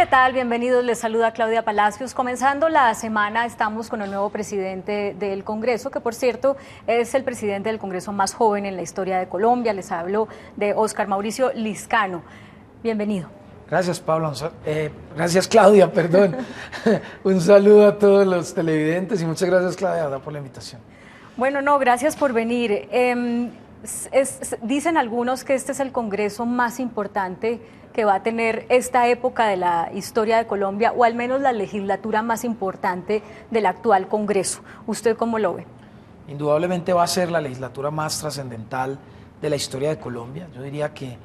¿qué tal? Bienvenidos, les saluda Claudia Palacios. Comenzando la semana estamos con el nuevo presidente del Congreso, que por cierto es el presidente del Congreso más joven en la historia de Colombia. Les hablo de Óscar Mauricio Liscano. Bienvenido. Gracias, Pablo. Gracias, Claudia, perdón. Un saludo a todos los televidentes y muchas gracias, Claudia, por la invitación. Bueno, no, gracias por venir. Dicen algunos que este es el Congreso más importante que va a tener esta época de la historia de Colombia, o al menos la legislatura más importante del actual Congreso. ¿Usted cómo lo ve? Indudablemente va a ser la legislatura más trascendental de la historia de Colombia. Yo diría que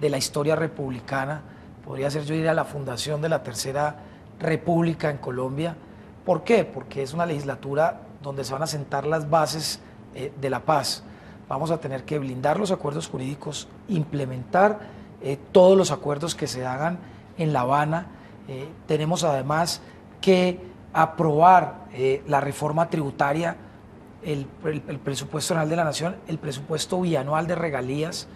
de la historia republicana, podría ser, yo diría, la fundación de la Tercera República en Colombia. ¿Por qué? Porque es una legislatura donde se van a sentar las bases de la paz. Vamos a tener que blindar los acuerdos jurídicos, implementar todos los acuerdos que se hagan en La Habana. Tenemos además que aprobar la reforma tributaria, el presupuesto general de la Nación, el presupuesto bianual de regalías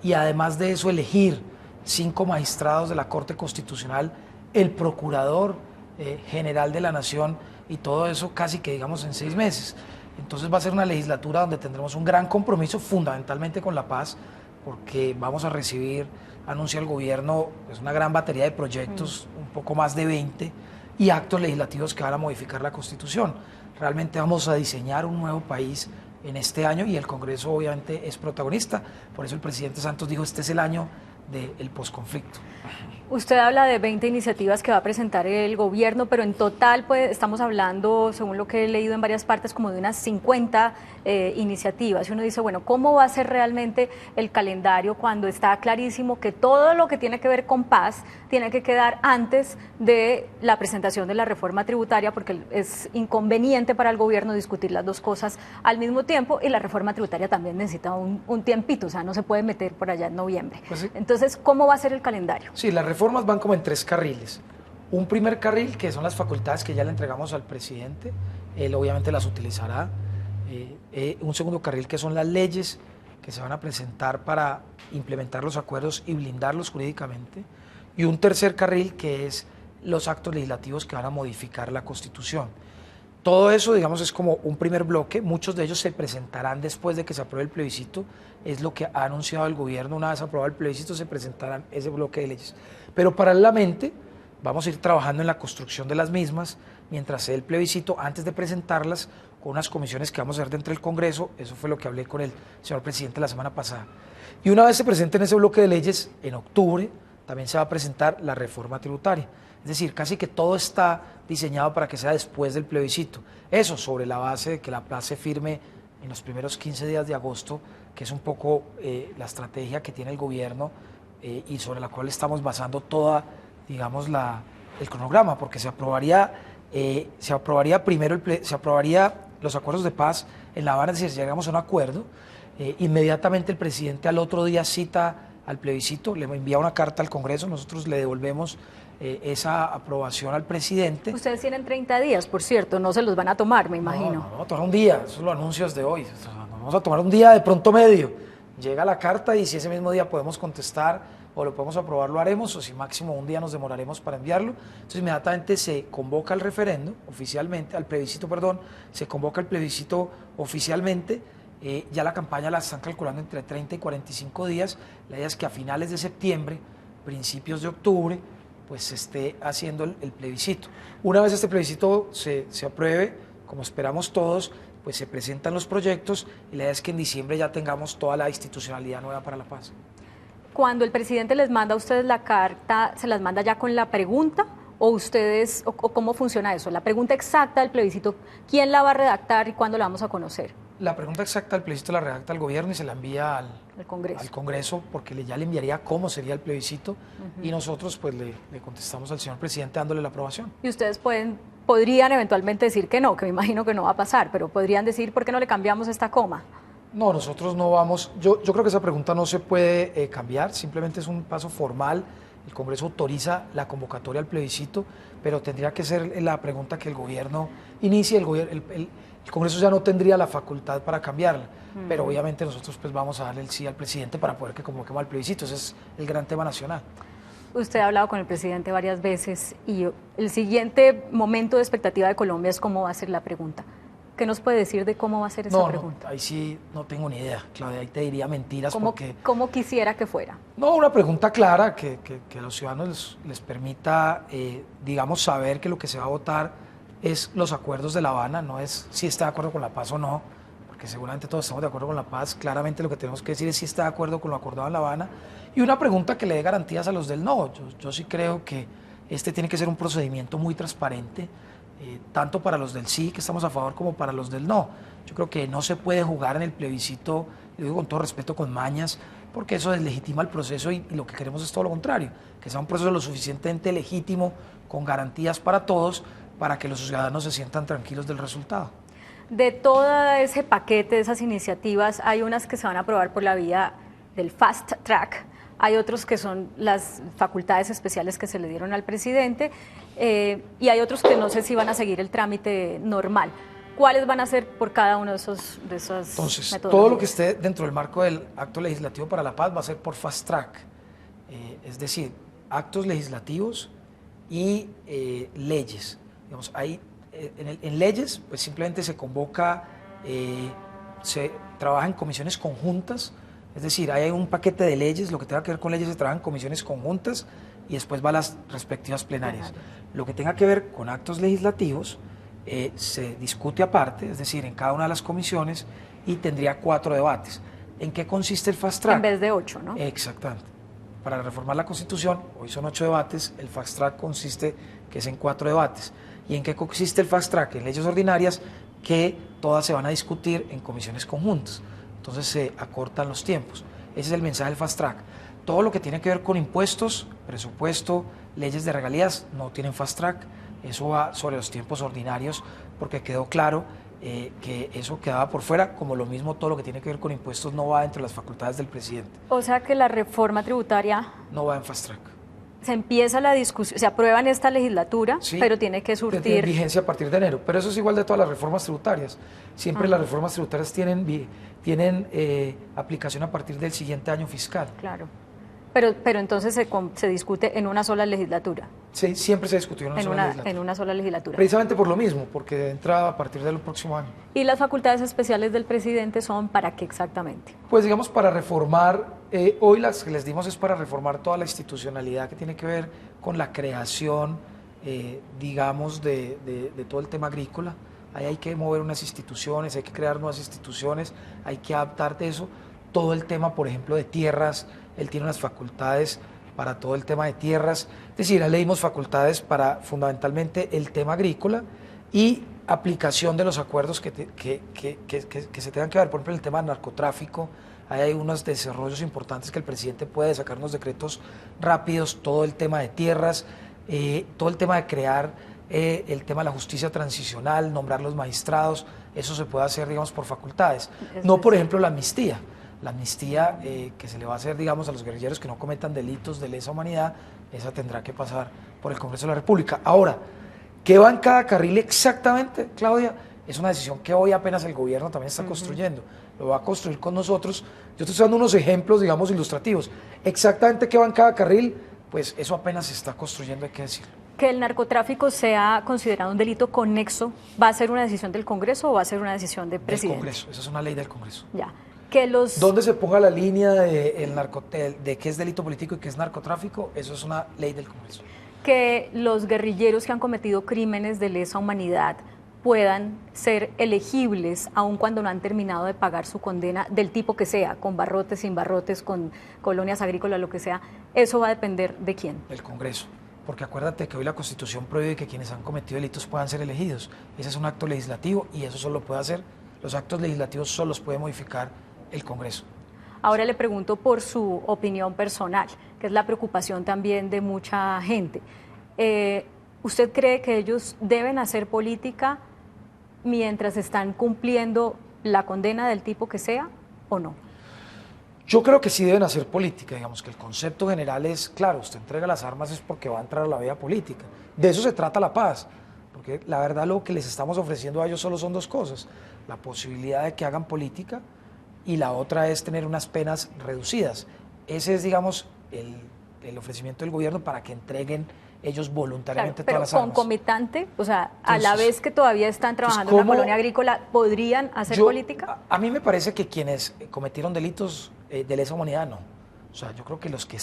y además de eso elegir 5 magistrados de la Corte Constitucional, el Procurador General de la Nación, y todo eso casi que digamos en 6 meses. Entonces va a ser una legislatura donde tendremos un gran compromiso fundamentalmente con la paz, porque vamos a recibir, anuncia el gobierno, pues una gran batería de proyectos, un poco más de 20, y actos legislativos que van a modificar la Constitución. Realmente vamos a diseñar un nuevo país en este año y el Congreso obviamente es protagonista. Por eso el presidente Santos dijo, este es el año del posconflicto. Usted habla de 20 iniciativas que va a presentar el gobierno, pero en total pues, estamos hablando, según lo que he leído en varias partes, como de unas 50 iniciativas. Y uno dice, bueno, ¿cómo va a ser realmente el calendario cuando está clarísimo que todo lo que tiene que ver con paz tiene que quedar antes de la presentación de la reforma tributaria, porque es inconveniente para el gobierno discutir las dos cosas al mismo tiempo, y la reforma tributaria también necesita un tiempito, o sea, no se puede meter por allá en noviembre. Pues sí. Entonces, ¿cómo va a ser el calendario? Sí, las reformas van como en 3 carriles. Un primer carril, que son las facultades que ya le entregamos al presidente, él obviamente las utilizará. Un segundo carril, que son las leyes que se van a presentar para implementar los acuerdos y blindarlos jurídicamente. Y un tercer carril, que es los actos legislativos que van a modificar la Constitución. Todo eso, digamos, es como un primer bloque. Muchos de ellos se presentarán después de que se apruebe el plebiscito. Es lo que ha anunciado el gobierno. Una vez aprobado el plebiscito, se presentarán ese bloque de leyes. Pero paralelamente, vamos a ir trabajando en la construcción de las mismas, mientras se dé el plebiscito, antes de presentarlas, con unas comisiones que vamos a hacer dentro del Congreso. Eso fue lo que hablé con el señor presidente la semana pasada. Y una vez se presenten ese bloque de leyes, en octubre, también se va a presentar la reforma tributaria. Es decir, casi que todo está diseñado para que sea después del plebiscito. Eso sobre la base de que la paz se firme en los primeros 15 días de agosto, que es un poco la estrategia que tiene el gobierno y sobre la cual estamos basando toda, digamos, el cronograma, porque se aprobaría primero se aprobaría los acuerdos de paz en La Habana, es decir, si llegamos a un acuerdo, inmediatamente el presidente al otro día cita al plebiscito, le envía una carta al Congreso, nosotros le devolvemos esa aprobación al presidente. Ustedes tienen 30 días, por cierto, no se los van a tomar, me imagino. No, vamos a tomar un día, esos son los anuncios de hoy, o sea, nos vamos a tomar un día de pronto medio. Llega la carta y si ese mismo día podemos contestar o lo podemos aprobar, lo haremos, o si máximo un día nos demoraremos para enviarlo. Entonces inmediatamente se convoca el referendo oficialmente, al plebiscito, perdón, se convoca el plebiscito oficialmente. Ya la campaña la están calculando entre 30 y 45 días. La idea es que a finales de septiembre, principios de octubre, pues se esté haciendo el plebiscito. Una vez este plebiscito se apruebe, como esperamos todos, pues se presentan los proyectos y la idea es que en diciembre ya tengamos toda la institucionalidad nueva para la paz. Cuando el presidente les manda a ustedes la carta, ¿se las manda ya con la pregunta? ¿O ustedes, o cómo funciona eso? La pregunta exacta del plebiscito, ¿quién la va a redactar y cuándo la vamos a conocer? La pregunta exacta del plebiscito la redacta el gobierno y se la envía al Congreso, porque ya le enviaría cómo sería el plebiscito y nosotros pues le contestamos al señor presidente dándole la aprobación. Y ustedes podrían eventualmente decir que no, que me imagino que no va a pasar, pero podrían decir, ¿por qué no le cambiamos esta coma? No, nosotros no vamos, yo creo que esa pregunta no se puede cambiar, simplemente es un paso formal. El Congreso autoriza la convocatoria al plebiscito, pero tendría que ser la pregunta que el gobierno inicie. El Congreso ya no tendría la facultad para cambiarla, pero obviamente nosotros pues vamos a darle el sí al presidente para poder que convoquemos al plebiscito. Ese es el gran tema nacional. Usted ha hablado con el presidente varias veces y el siguiente momento de expectativa de Colombia es cómo va a ser la pregunta. ¿Qué nos puede decir de cómo va a ser esa pregunta? No, ahí sí no tengo ni idea, Claudia, ahí te diría mentiras porque... ¿Cómo quisiera que fuera? No, una pregunta clara que a los ciudadanos les permita, digamos, saber que lo que se va a votar es los acuerdos de La Habana, no es si está de acuerdo con la paz o no, porque seguramente todos estamos de acuerdo con la paz, claramente lo que tenemos que decir es si está de acuerdo con lo acordado en La Habana, y una pregunta que le dé garantías a los del no. Yo sí creo que este tiene que ser un procedimiento muy transparente, tanto para los del sí, que estamos a favor, como para los del no. Yo creo que no se puede jugar en el plebiscito, lo digo con todo respeto, con mañas, porque eso deslegitima el proceso y lo que queremos es todo lo contrario, que sea un proceso lo suficientemente legítimo, con garantías para todos, para que los ciudadanos se sientan tranquilos del resultado. De todo ese paquete de esas iniciativas, hay unas que se van a aprobar por la vía del fast track, hay otros que son las facultades especiales que se le dieron al presidente y hay otros que no sé si van a seguir el trámite normal. ¿Cuáles van a ser por cada uno de esos Entonces, todo lo que esté dentro del marco del acto legislativo para la paz va a ser por fast track, es decir, actos legislativos y leyes. Digamos, en leyes, pues simplemente se convoca, se trabaja en comisiones conjuntas, es decir, hay un paquete de leyes, lo que tenga que ver con leyes se trabaja en comisiones conjuntas y después va a las respectivas plenarias. Lo que tenga que ver con actos legislativos se discute aparte, es decir, en cada una de las comisiones y tendría 4 debates. ¿En qué consiste el fast track? En vez de 8, ¿no? Exactamente. Para reformar la Constitución, hoy son 8 debates, el fast track consiste que es en 4 debates. ¿Y en qué consiste el fast track? En leyes ordinarias que todas se van a discutir en comisiones conjuntas. Entonces se acortan los tiempos. Ese es el mensaje del fast track. Todo lo que tiene que ver con impuestos, presupuesto, leyes de regalías, no tienen fast track. Eso va sobre los tiempos ordinarios, porque quedó claro que eso quedaba por fuera, como lo mismo todo lo que tiene que ver con impuestos no va entre las facultades del presidente. O sea que la reforma tributaria... No va en fast track. Se empieza la discusión, se aprueba en esta legislatura, sí, pero tiene que surtir... Tiene vigencia a partir de enero, pero eso es igual de todas las reformas tributarias. Siempre las reformas tributarias tienen aplicación a partir del siguiente año fiscal. Claro, pero entonces se discute en una sola legislatura. Sí, siempre se discutió en una sola legislatura. Precisamente por lo mismo, porque entra a partir del próximo año. ¿Y las facultades especiales del presidente son para qué exactamente? Pues digamos para reformar, hoy las que les dimos es para reformar toda la institucionalidad que tiene que ver con la creación, digamos, de todo el tema agrícola. Ahí hay que mover unas instituciones, hay que crear nuevas instituciones, hay que adaptar de eso. Todo el tema, por ejemplo, de tierras, él tiene unas facultades para todo el tema de tierras, es decir, le dimos facultades para fundamentalmente el tema agrícola y aplicación de los acuerdos que se tengan que ver, por ejemplo, el tema del narcotráfico. Ahí hay unos desarrollos importantes que el presidente puede sacar unos decretos rápidos, todo el tema de tierras, todo el tema de crear el tema de la justicia transicional, nombrar los magistrados, eso se puede hacer, digamos, por facultades. No, por ejemplo, la amnistía. La amnistía que se le va a hacer, digamos, a los guerrilleros que no cometan delitos de lesa humanidad, esa tendrá que pasar por el Congreso de la República. Ahora, ¿qué va en cada carril exactamente, Claudia? Es una decisión que hoy apenas el gobierno también está construyendo. Lo va a construir con nosotros. Yo estoy dando unos ejemplos, digamos, ilustrativos. Exactamente qué va en cada carril, pues eso apenas se está construyendo, hay que decirlo. ¿Que el narcotráfico sea considerado un delito conexo, va a ser una decisión del Congreso o va a ser una decisión del presidente? Del Congreso, esa es una ley del Congreso. Ya. ¿Dónde se ponga la línea de qué es delito político y qué es narcotráfico? Eso es una ley del Congreso. Que los guerrilleros que han cometido crímenes de lesa humanidad puedan ser elegibles aun cuando no han terminado de pagar su condena del tipo que sea, con barrotes, sin barrotes, con colonias agrícolas, lo que sea, eso va a depender ¿de quién? Del Congreso. Porque acuérdate que hoy la Constitución prohíbe que quienes han cometido delitos puedan ser elegidos. Ese es un acto legislativo y eso solo puede hacer, los actos legislativos solo los puede modificar el Congreso. Ahora le pregunto por su opinión personal, que es la preocupación también de mucha gente. ¿Usted cree que ellos deben hacer política mientras están cumpliendo la condena del tipo que sea o no? Yo creo que sí deben hacer política, digamos que el concepto general es, claro, usted entrega las armas es porque va a entrar a la vida política. De eso se trata la paz, porque la verdad lo que les estamos ofreciendo a ellos solo son 2 cosas, la posibilidad de que hagan política y la otra es tener unas penas reducidas. Ese es, digamos, el ofrecimiento del gobierno para que entreguen ellos voluntariamente claro, todas las armas. Pero concomitante, o sea, Entonces, a la vez que todavía están trabajando en la colonia agrícola, ¿podrían hacer política? A mí me parece que quienes cometieron delitos de lesa humanidad, no. O sea, yo creo que los que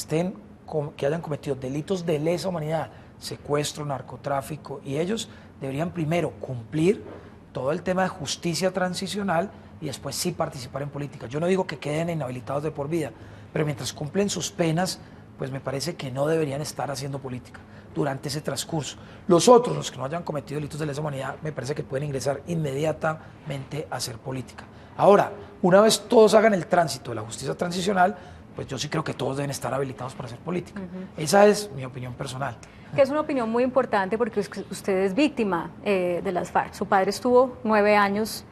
que hayan cometido delitos de lesa humanidad, secuestro, narcotráfico, y ellos deberían primero cumplir todo el tema de justicia transicional y después sí participar en política. Yo no digo que queden inhabilitados de por vida, pero mientras cumplen sus penas, pues me parece que no deberían estar haciendo política durante ese transcurso. Los otros, los que no hayan cometido delitos de lesa humanidad, me parece que pueden ingresar inmediatamente a hacer política. Ahora, una vez todos hagan el tránsito de la justicia transicional, pues yo sí creo que todos deben estar habilitados para hacer política. Esa es mi opinión personal. Que es una opinión muy importante porque usted es víctima de las FARC. Su padre estuvo 9 años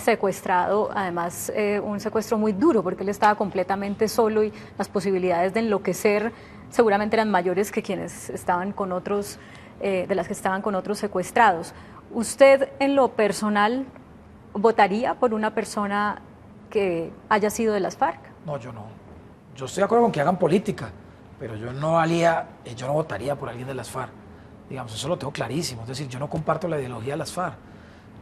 secuestrado, además un secuestro muy duro porque él estaba completamente solo y las posibilidades de enloquecer seguramente eran mayores que quienes estaban con otros, de las que estaban con otros secuestrados. ¿Usted en lo personal votaría por una persona que haya sido de las FARC? No, yo no. Yo estoy de acuerdo con que hagan política, pero yo no votaría por alguien de las FARC. Digamos, eso lo tengo clarísimo. Es decir, yo no comparto la ideología de las FARC.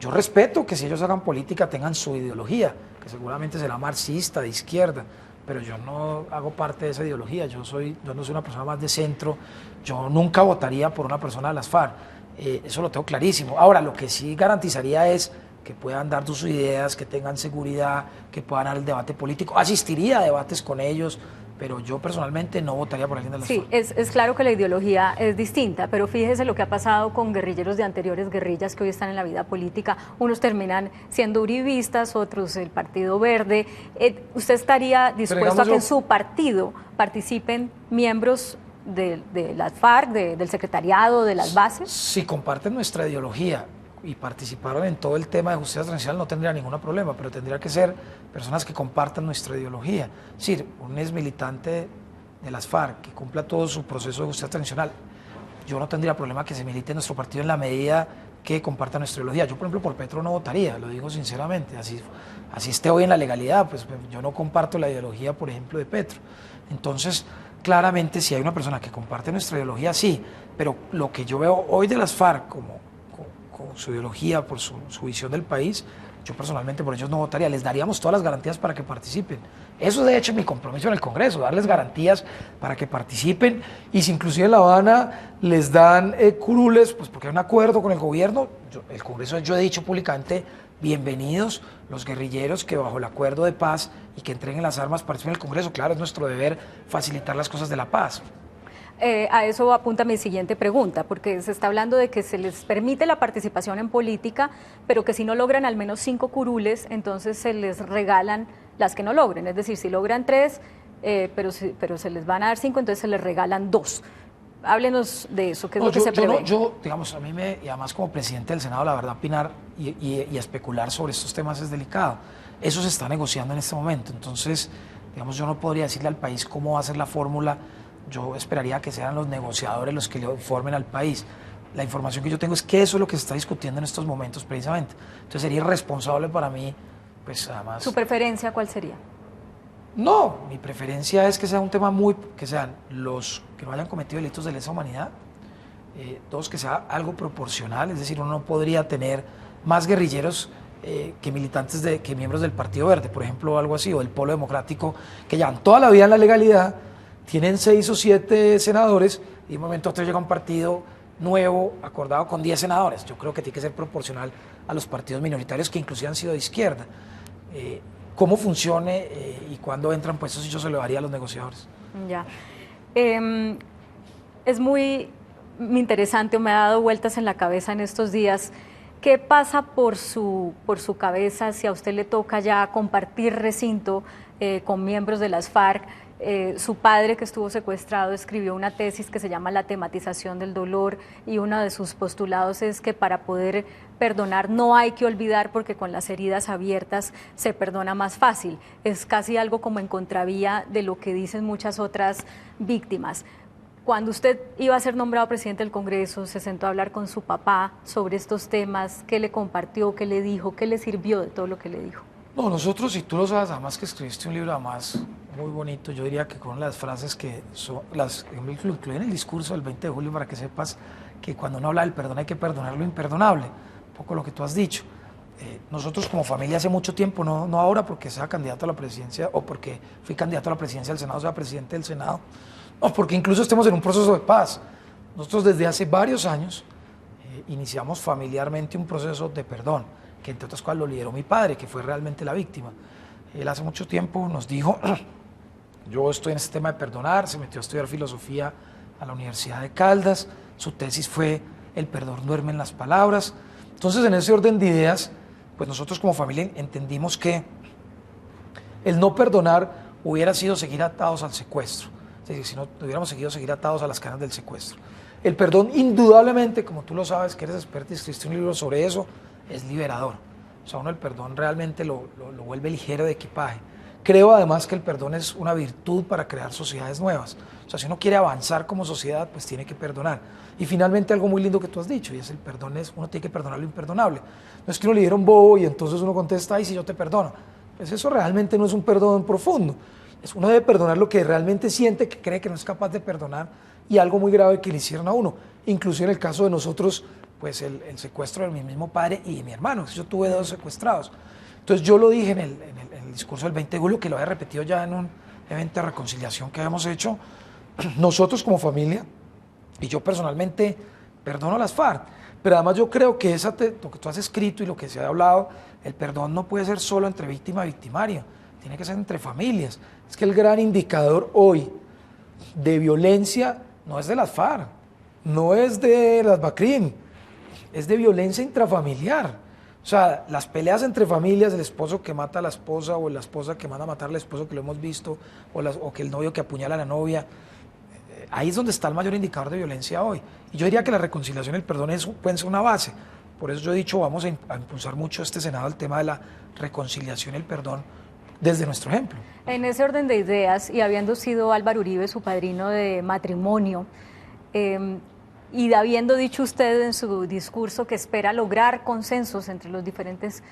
Yo respeto que si ellos hagan política tengan su ideología, que seguramente será marxista, de izquierda, pero yo no hago parte de esa ideología. Yo no soy una persona más de centro. Yo nunca votaría por una persona de las FARC. Eso lo tengo clarísimo. Ahora, lo que sí garantizaría es que puedan dar sus ideas, que tengan seguridad, que puedan dar el debate político. Asistiría a debates con ellos, pero yo personalmente no votaría por alguien de las FARC. Sí, es claro que la ideología es distinta, pero fíjese lo que ha pasado con guerrilleros de anteriores guerrillas que hoy están en la vida política. Unos terminan siendo uribistas, otros el Partido Verde. ¿Usted estaría dispuesto a que en su partido participen miembros de las FARC, del secretariado, de las bases? Si comparten nuestra ideología y participaron en todo el tema de justicia transicional, no tendría ningún problema, pero tendría que ser personas que compartan nuestra ideología. Es decir, un ex militante de las FARC que cumpla todo su proceso de justicia transicional, yo no tendría problema que se milite en nuestro partido en la medida que comparta nuestra ideología. Yo, por ejemplo, por Petro no votaría, lo digo sinceramente, así esté hoy en la legalidad, pues yo no comparto la ideología, por ejemplo, de Petro. Entonces, claramente, si hay una persona que comparte nuestra ideología, sí, pero lo que yo veo hoy de las FARC con su ideología, por su visión del país, yo personalmente por ellos no votaría, les daríamos todas las garantías para que participen. Eso es de hecho mi compromiso en el Congreso, darles garantías para que participen, y si inclusive en La Habana les dan curules, pues porque hay un acuerdo con el gobierno, el Congreso, yo he dicho públicamente, bienvenidos los guerrilleros que bajo el acuerdo de paz y que entreguen las armas participen en el Congreso. Claro, es nuestro deber facilitar las cosas de la paz. A eso apunta mi siguiente pregunta, porque se está hablando de que se les permite la participación en política, pero que si no logran al menos 5 curules, entonces se les regalan las que no logren. Es decir, si logran 3, pero se les van a dar 5, entonces se les regalan 2. Háblenos de eso, ¿qué es lo que se prevé? Digamos, a mí y además como presidente del Senado, la verdad, opinar y especular sobre estos temas es delicado. Eso se está negociando en este momento, entonces, digamos, yo no podría decirle al país cómo va a ser la fórmula. Yo esperaría que sean los negociadores los que le informen al país. La información que yo tengo es que eso es lo que se está discutiendo en estos momentos precisamente. Entonces sería irresponsable para mí, pues además... ¿Su preferencia cuál sería? No, mi preferencia es que sea un tema que sean los que no hayan cometido delitos de lesa humanidad, dos, que sea algo proporcional, es decir, uno no podría tener más guerrilleros que miembros del Partido Verde, por ejemplo, algo así, o del Polo Democrático, que llevan toda la vida en la legalidad, tienen 6 o 7 senadores y de un momento a otro llega un partido nuevo acordado con 10 senadores. Yo creo que tiene que ser proporcional a los partidos minoritarios que inclusive han sido de izquierda. Cómo funcione y cuándo entran, pues eso sí yo se lo daría a los negociadores. Ya. Es muy interesante, me ha dado vueltas en la cabeza en estos días. ¿Qué pasa por su cabeza si a usted le toca ya compartir recinto con miembros de las FARC? Su padre, que estuvo secuestrado, escribió una tesis que se llama La tematización del dolor, y uno de sus postulados es que para poder perdonar no hay que olvidar, porque con las heridas abiertas se perdona más fácil. Es casi algo como en contravía de lo que dicen muchas otras víctimas. Cuando usted iba a ser nombrado presidente del Congreso, se sentó a hablar con su papá sobre estos temas. ¿Qué le compartió? ¿Qué le dijo? ¿Qué le sirvió de todo lo que le dijo? No, nosotros, y tú lo sabes, además que escribiste un libro, además muy bonito. Yo diría que con las frases que son, lo incluí en el discurso del 20 de julio para que sepas que cuando uno habla del perdón hay que perdonar lo imperdonable, un poco lo que tú has dicho. Nosotros como familia hace mucho tiempo, no ahora porque sea candidato a la presidencia o porque fui candidato a la presidencia del Senado, sea presidente del Senado, o porque incluso estemos en un proceso de paz. Nosotros desde hace varios años iniciamos familiarmente un proceso de perdón, que entre otras cosas lo lideró mi padre, que fue realmente la víctima. Él hace mucho tiempo nos dijo, yo estoy en este tema de perdonar, se metió a estudiar filosofía a la Universidad de Caldas, su tesis fue El perdón duerme en las palabras. Entonces, en ese orden de ideas, pues nosotros como familia entendimos que el no perdonar hubiera sido seguir atados al secuestro, es decir, si no hubiéramos seguir atados a las cadenas del secuestro. El perdón, indudablemente, como tú lo sabes, que eres experto y escribiste un libro sobre eso, es liberador. O sea, uno el perdón realmente lo vuelve ligero de equipaje. Creo además que el perdón es una virtud para crear sociedades nuevas. O sea, si uno quiere avanzar como sociedad, pues tiene que perdonar. Y finalmente algo muy lindo que tú has dicho, y es el perdón uno tiene que perdonar lo imperdonable. No es que uno le diera un bobo y entonces uno contesta, ay, si yo te perdono. Pues eso realmente no es un perdón profundo. Uno debe perdonar lo que realmente siente, que cree que no es capaz de perdonar, y algo muy grave que le hicieron a uno. Inclusive en el caso de nosotros, pues el secuestro de mi mismo padre y de mi hermano. Yo tuve 2 secuestrados. Entonces yo lo dije en el discurso del 20 de julio, que lo había repetido ya en un evento de reconciliación que habíamos hecho, nosotros como familia, y yo personalmente perdono a las FARC, pero además yo creo que lo que tú has escrito y lo que se ha hablado, el perdón no puede ser solo entre víctima y victimario, tiene que ser entre familias. Es que el gran indicador hoy de violencia no es de las FARC, no es de las BACRIM, es de violencia intrafamiliar. O sea, las peleas entre familias, el esposo que mata a la esposa o la esposa que manda a matar al esposo, que lo hemos visto, o que el novio que apuñala a la novia, ahí es donde está el mayor indicador de violencia hoy. Y yo diría que la reconciliación y el perdón pueden ser una base. Por eso yo he dicho, vamos a impulsar mucho este Senado el tema de la reconciliación y el perdón desde nuestro ejemplo. En ese orden de ideas, y habiendo sido Álvaro Uribe su padrino de matrimonio, y habiendo dicho usted en su discurso que espera lograr consensos entre los diferentes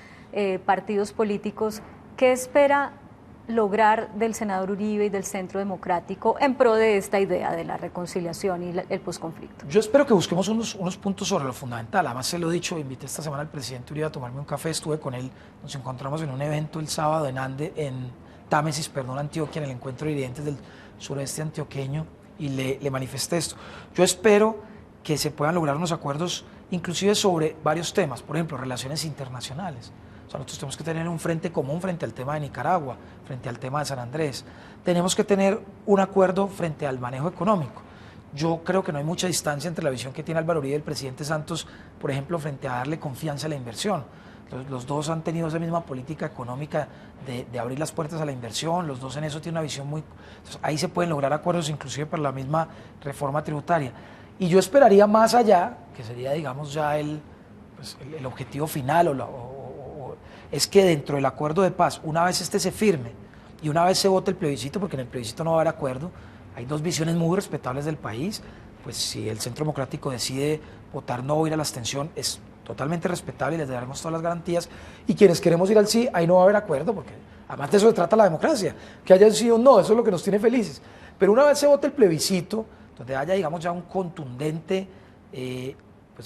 partidos políticos, ¿qué espera lograr del senador Uribe y del Centro Democrático en pro de esta idea de la reconciliación y el posconflicto? Yo espero que busquemos unos puntos sobre lo fundamental. Además, se lo he dicho, invité esta semana al presidente Uribe a tomarme un café, estuve con él, nos encontramos en un evento el sábado en Támesis, Antioquia, en el encuentro de dirigentes del sureste antioqueño, y le manifesté esto. Yo espero que se puedan lograr unos acuerdos inclusive sobre varios temas, por ejemplo, relaciones internacionales. O sea, nosotros tenemos que tener un frente común frente al tema de Nicaragua, frente al tema de San Andrés. Tenemos que tener un acuerdo frente al manejo económico. Yo creo que no hay mucha distancia entre la visión que tiene Álvaro Uribe y el presidente Santos, por ejemplo, frente a darle confianza a la inversión. Los dos han tenido esa misma política económica de abrir las puertas a la inversión, los dos en eso tienen una visión muy... Entonces, ahí se pueden lograr acuerdos inclusive para la misma reforma tributaria. Y yo esperaría más allá, que sería, digamos, ya el objetivo final, es que dentro del acuerdo de paz, una vez se firme y una vez se vote el plebiscito, porque en el plebiscito no va a haber acuerdo, hay 2 visiones muy respetables del país, pues si el Centro Democrático decide votar no o ir a la abstención, es totalmente respetable y les daremos todas las garantías, y quienes queremos ir al sí, ahí no va a haber acuerdo, porque además de eso se trata la democracia, que haya sí o no, eso es lo que nos tiene felices. Pero una vez se vote el plebiscito, donde haya, digamos, ya un contundente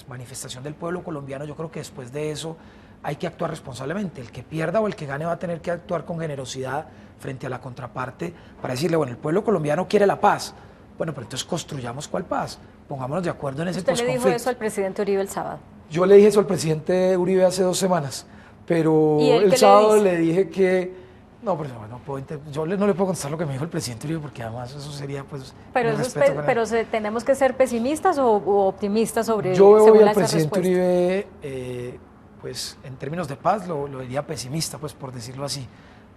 manifestación del pueblo colombiano, yo creo que después de eso hay que actuar responsablemente. El que pierda o el que gane va a tener que actuar con generosidad frente a la contraparte para decirle, bueno, el pueblo colombiano quiere la paz. Bueno, pero entonces construyamos cuál paz, pongámonos de acuerdo en ese posconflicto. ¿Usted le dijo eso al presidente Uribe el sábado? Yo le dije eso al presidente Uribe hace 2 semanas, pero el sábado le dije que... No, pero yo no le puedo contestar lo que me dijo el presidente Uribe, porque además eso sería, pues... Pero ¿tenemos que ser pesimistas o optimistas sobre... Yo veo hoy al presidente Uribe, pues en términos de paz, lo diría pesimista, pues por decirlo así.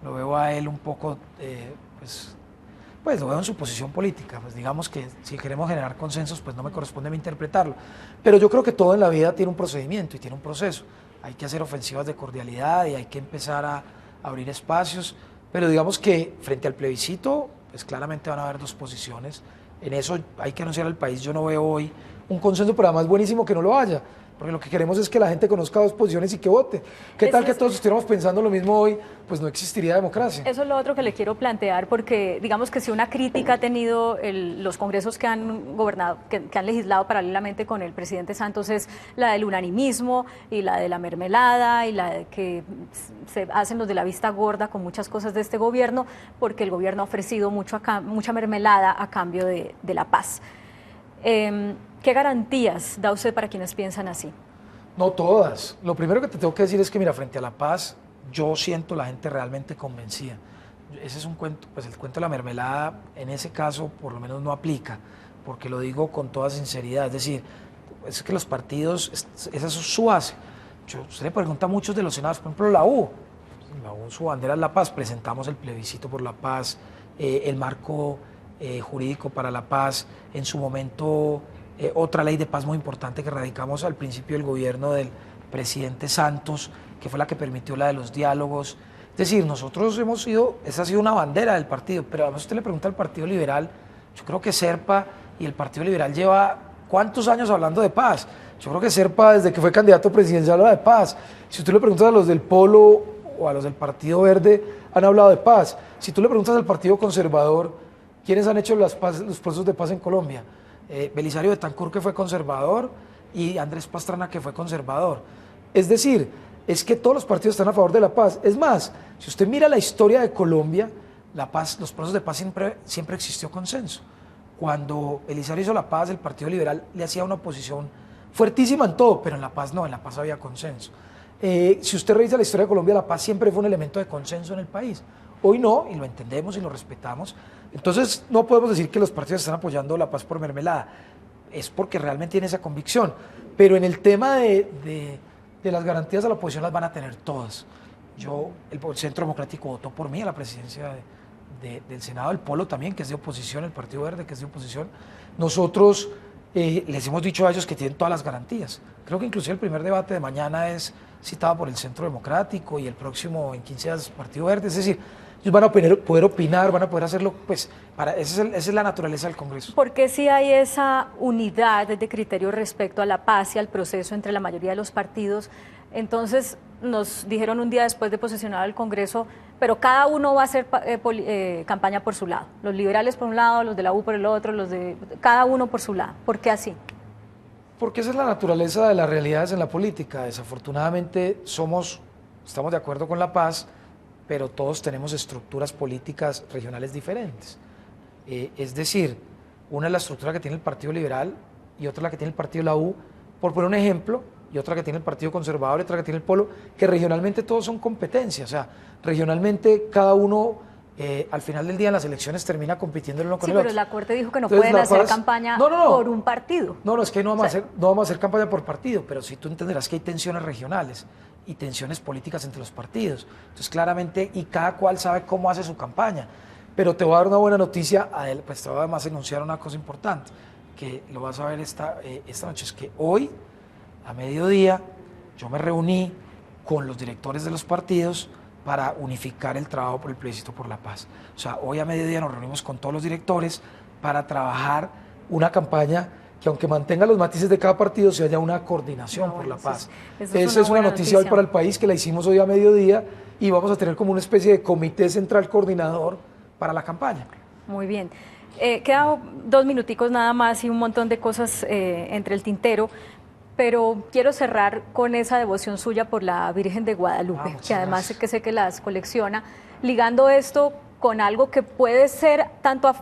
Lo veo a él un poco, pues lo veo en su posición política. Pues digamos que si queremos generar consensos, pues no me corresponde a mí interpretarlo. Pero yo creo que todo en la vida tiene un procedimiento y tiene un proceso. Hay que hacer ofensivas de cordialidad y hay que empezar a abrir espacios, pero digamos que frente al plebiscito, pues claramente van a haber 2 posiciones. En eso hay que anunciar al país. Yo no veo hoy un consenso, pero además buenísimo que no lo haya, porque lo que queremos es que la gente conozca dos posiciones y que vote. ¿Qué tal que todos estuviéramos pensando lo mismo hoy? Pues no existiría democracia. Eso es lo otro que le quiero plantear, porque digamos que si una crítica ha tenido los congresos que han gobernado, que han legislado paralelamente con el presidente Santos, es la del unanimismo y la de la mermelada y la de que se hacen los de la vista gorda con muchas cosas de este gobierno, porque el gobierno ha ofrecido mucha mermelada a cambio de la paz. ¿Qué garantías da usted para quienes piensan así? No todas. Lo primero que te tengo que decir es que, mira, frente a la paz, yo siento la gente realmente convencida. Ese es un cuento, pues el cuento de la mermelada, en ese caso, por lo menos no aplica, porque lo digo con toda sinceridad. Es decir, es que los partidos, esa es su base. Usted le pregunta a muchos de los senadores, por ejemplo, la U, su bandera es la paz, presentamos el plebiscito por la paz, el marco jurídico para la paz, en su momento otra ley de paz muy importante que radicamos al principio del gobierno del presidente Santos, que fue la que permitió la de los diálogos. Es decir, nosotros hemos sido, esa ha sido una bandera del partido, pero además usted le pregunta al Partido Liberal, yo creo que Serpa y el Partido Liberal lleva ¿cuántos años hablando de paz? Yo creo que Serpa, desde que fue candidato presidencial, habla de paz. Si usted le pregunta a los del Polo o a los del Partido Verde, han hablado de paz. Si tú le preguntas al Partido Conservador, ¿quiénes han hecho los procesos de paz en Colombia? Belisario Betancur, que fue conservador, y Andrés Pastrana, que fue conservador. Es decir, es que todos los partidos están a favor de la paz. Es más, si usted mira la historia de Colombia, la paz, los procesos de paz siempre existió consenso. Cuando Belisario hizo la paz, el Partido Liberal le hacía una oposición fuertísima en todo, pero en la paz no, en la paz había consenso. Si usted revisa la historia de Colombia, la paz siempre fue un elemento de consenso en el país. Hoy no, y lo entendemos y lo respetamos. Entonces no podemos decir que los partidos están apoyando la paz por mermelada. Es porque realmente tienen esa convicción. Pero en el tema de las garantías a la oposición las van a tener todas. El Centro Democrático votó por mí a la presidencia del Senado, el Polo también, que es de oposición, el Partido Verde, que es de oposición. Nosotros les hemos dicho a ellos que tienen todas las garantías. Creo que inclusive el primer debate de mañana es citado por el Centro Democrático y el próximo en 15 días Partido Verde. Es decir, ellos van a poder opinar, van a poder hacerlo, pues, esa es la naturaleza del Congreso. ¿Por qué si hay esa unidad de criterio respecto a la paz y al proceso entre la mayoría de los partidos? Entonces nos dijeron un día después de posesionar el Congreso, pero cada uno va a hacer campaña por su lado. Los liberales por un lado, los de la U por el otro, cada uno por su lado. ¿Por qué así? Porque esa es la naturaleza de las realidades en la política. Desafortunadamente estamos de acuerdo con la paz, pero todos tenemos estructuras políticas regionales diferentes. Es decir, una es la estructura que tiene el Partido Liberal y otra la que tiene el Partido de la U, por poner un ejemplo, y otra que tiene el Partido Conservador y otra que tiene el Polo, que regionalmente todos son competencias. O sea, regionalmente cada uno al final del día en las elecciones termina compitiendo el uno con el otro. Sí, pero la Corte dijo que no Entonces, pueden hacer campaña por un partido. No, es que no vamos a hacer campaña por partido, pero sí tú entenderás que hay tensiones regionales y tensiones políticas entre los partidos. Entonces, claramente, y cada cual sabe cómo hace su campaña. Pero te voy a dar una buena noticia, pues te voy a además anunciar una cosa importante, que lo vas a ver esta noche, es que hoy, a mediodía, yo me reuní con los directores de los partidos para unificar el trabajo por el plebiscito por la paz. O sea, hoy a mediodía nos reunimos con todos los directores para trabajar una campaña que, aunque mantenga los matices de cada partido, se haya una coordinación por la paz. Esa es una noticia hoy para el país, que la hicimos hoy a mediodía, y vamos a tener como una especie de comité central coordinador para la campaña. Muy bien. Quedan 2 minuticos nada más y un montón de cosas entre el tintero, pero quiero cerrar con esa devoción suya por la Virgen de Guadalupe, que además sé que las colecciona, ligando esto con algo que puede ser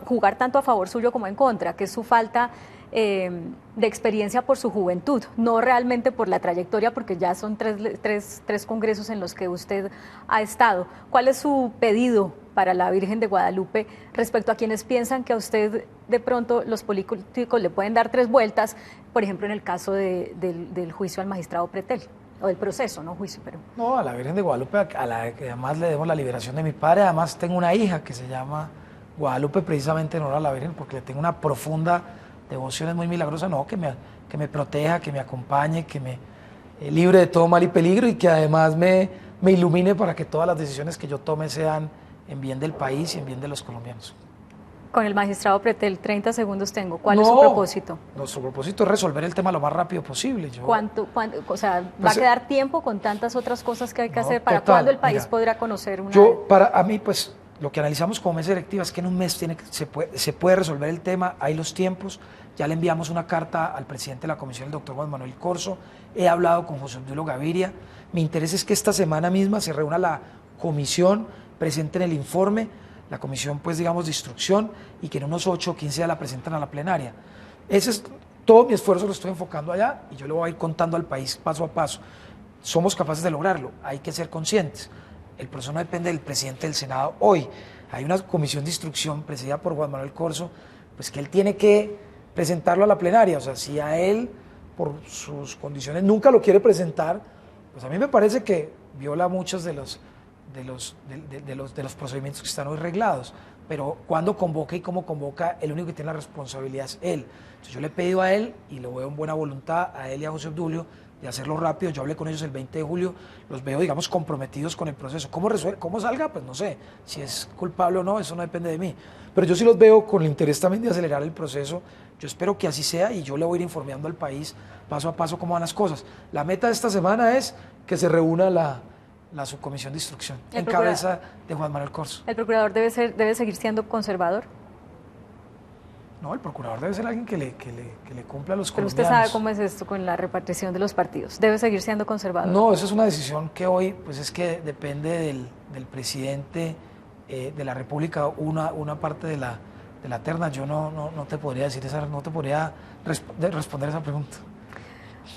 jugar tanto a favor suyo como en contra, que es su falta de experiencia por su juventud, no realmente por la trayectoria, porque ya son tres congresos en los que usted ha estado. ¿Cuál es su pedido para la Virgen de Guadalupe respecto a quienes piensan que a usted de pronto los políticos le pueden dar 3 vueltas, por ejemplo en el caso del juicio al magistrado Pretel, o del proceso, no juicio, pero... No, a la Virgen de Guadalupe, a la que además le demos la liberación de mi padre. Además tengo una hija que se llama Guadalupe precisamente en honor a la Virgen, porque le tengo una profunda devoción, es muy milagrosa, no, que me proteja, que me acompañe, que me libre de todo mal y peligro, y que además me ilumine para que todas las decisiones que yo tome sean en bien del país y en bien de los colombianos. Con el magistrado Pretel, 30 segundos tengo. ¿Cuál es su propósito? Nuestro propósito es resolver el tema lo más rápido posible. O sea, ¿va a quedar tiempo con tantas otras cosas que hay que hacer? ¿Para total, cuándo el país mira, podrá conocer una? A mí, pues, lo que analizamos como mesa directiva es que en un mes se puede resolver el tema, hay los tiempos. Ya le enviamos una carta al presidente de la comisión, el doctor Juan Manuel Corzo. He hablado con José Obdulio Gaviria. Mi interés es que esta semana misma se reúna la comisión, presenten el informe, la comisión, pues, digamos, de instrucción, y que en unos 8 o 15 días la presenten a la plenaria. Ese es todo mi esfuerzo, lo estoy enfocando allá, y yo le voy a ir contando al país paso a paso. Somos capaces de lograrlo, hay que ser conscientes. El proceso no depende del presidente del Senado hoy. Hay una comisión de instrucción presidida por Juan Manuel Corzo, pues que él tiene que presentarlo a la plenaria. O sea, si a él, por sus condiciones, nunca lo quiere presentar, pues a mí me parece que viola muchos de los procedimientos que están hoy reglados. Pero cuando convoca y cómo convoca, el único que tiene la responsabilidad es él. Entonces yo le he pedido a él, y lo veo en buena voluntad, a él y a José Obdulio, de hacerlo rápido. Yo hablé con ellos el 20 de julio, los veo, digamos, comprometidos con el proceso. ¿Cómo salga? Pues no sé. Si es culpable o no, eso no depende de mí. Pero yo sí los veo con el interés también de acelerar el proceso. Yo espero que así sea, y yo le voy a ir informando al país paso a paso cómo van las cosas. La meta de esta semana es que se reúna la subcomisión de instrucción en cabeza de Juan Manuel Corzo. ¿El procurador debe seguir siendo conservador? No, el procurador debe ser alguien que le cumpla a los colombianos. Pero usted sabe cómo es esto con la repartición de los partidos. ¿Debe seguir siendo conservador? No, esa es una decisión que hoy, pues, es que depende del presidente de la República, una parte de la terna. Yo no te podría decir no te podría responder esa pregunta.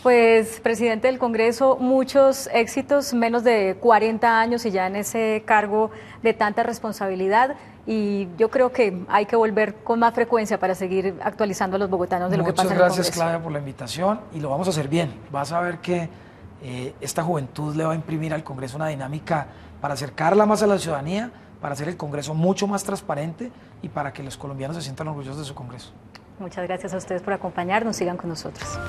Pues, presidente del Congreso, muchos éxitos, menos de 40 años y ya en ese cargo de tanta responsabilidad, y yo creo que hay que volver con más frecuencia para seguir actualizando a los bogotanos de lo que pasa en el Congreso. Muchas gracias, Claudia, por la invitación, y lo vamos a hacer bien. Vas a ver que esta juventud le va a imprimir al Congreso una dinámica para acercarla más a la ciudadanía, para hacer el Congreso mucho más transparente y para que los colombianos se sientan orgullosos de su Congreso. Muchas gracias a ustedes por acompañarnos, sigan con nosotros.